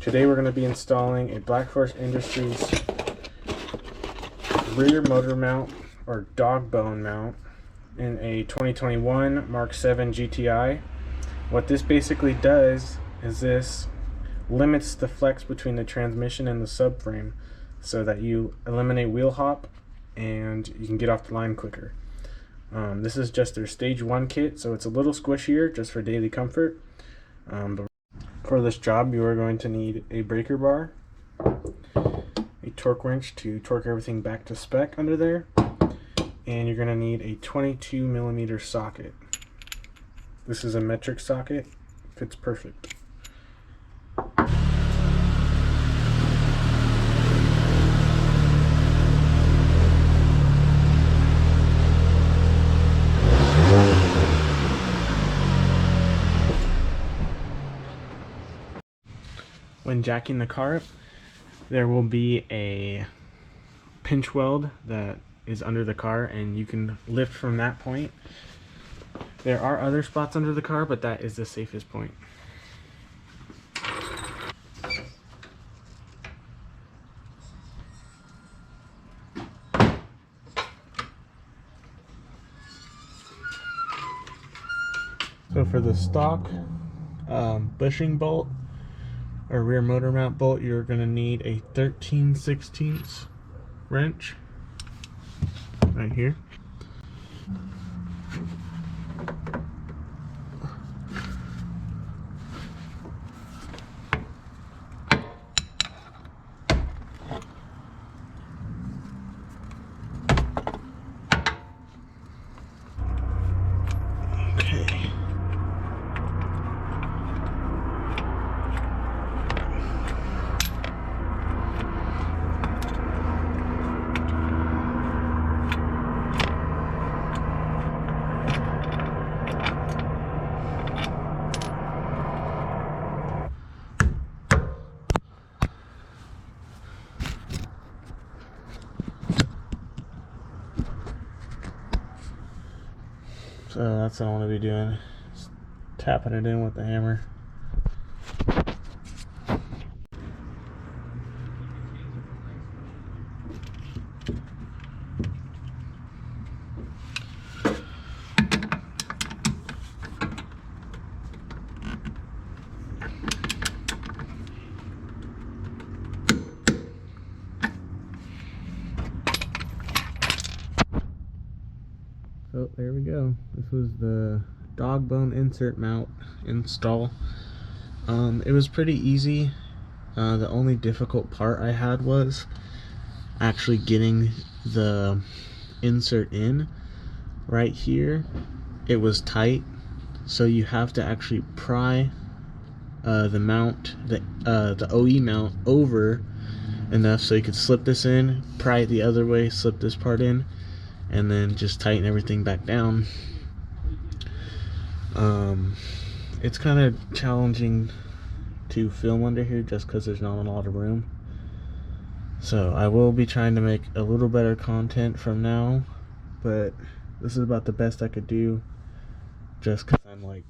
Today we're going to be installing a Black Forest Industries rear motor mount or Dogbone mount in a 2021 Mark 7 GTI. What this basically does is this limits the flex between the transmission and the subframe so that you eliminate wheel hop and you can get off the line quicker. This is just their stage 1 kit, so it's a little squishier just for daily comfort. But for this job you are going to need a breaker bar, a torque wrench to torque everything back to spec under there, and you're going to need a 22mm socket. This is a metric socket, fits perfect. When jacking the car up, there will be a pinch weld that is under the car, and you can lift from that point. There are other spots under the car, but that is the safest point. So for the stock bushing bolt or rear motor mount bolt, you're going to need a 13/16 wrench right here. Okay. So that's what I want to be doing, just tapping it in with the hammer. So there we go. This was the Dogbone insert mount install. It was pretty easy. The only difficult part I had was actually getting the insert in. Right here it was tight, so you have to actually pry the mount, the OE mount over enough so you could slip this in, pry it the other way, slip this part in, and then just tighten everything back down. It's kind of challenging to film under here just because there's not a lot of room, so I will be trying to make a little better content from now, but this is about the best I could do just because I'm like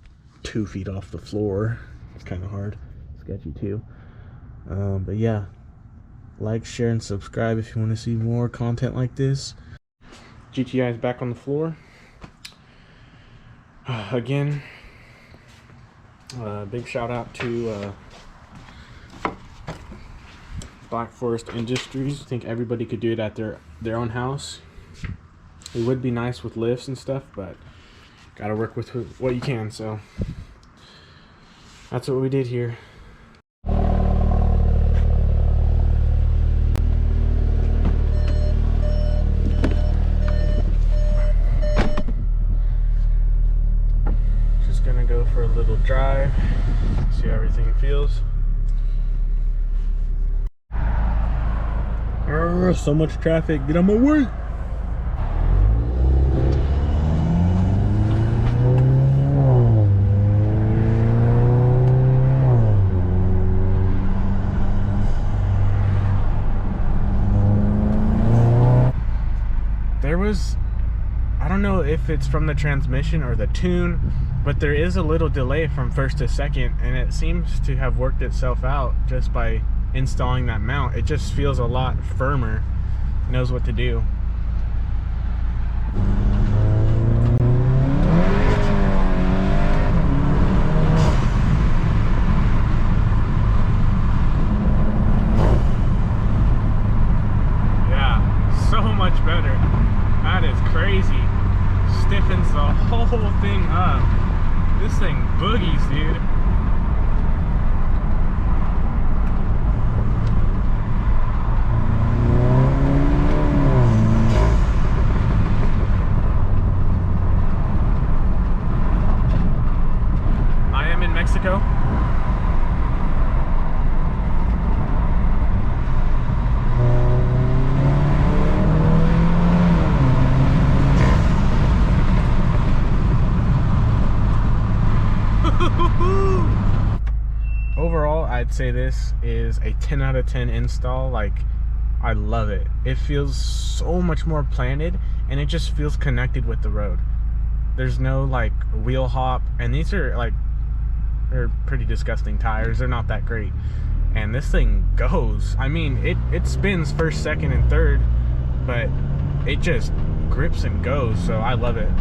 2 feet off the floor. It's kind of hard, sketchy too. But yeah, like, share, and subscribe if you want to see more content like this. GTI is back on the floor. Again, big shout out to Black Forest Industries. I think everybody could do it at their own house. It would be nice with lifts and stuff, but gotta work with what you can, so that's what we did here. Go for a little drive, see how everything feels. So much traffic, get on my way. There was I don't know if it's from the transmission or the tune, but there is a little delay from first to second, and it seems to have worked itself out just by installing that mount. It just feels a lot firmer, knows what to do. Yeah, so much better. That is crazy. Stiffens the whole thing up. This thing boogies, dude. I am in Mexico. Overall, I'd say this is a 10 out of 10 install. Like, I love it. It feels so much more planted, and it just feels connected with the road. There's no like wheel hop, and these are like, they're pretty disgusting tires. They're not that great, and this thing goes. I mean, it spins first, second, and third, but it just grips and goes. So I love it.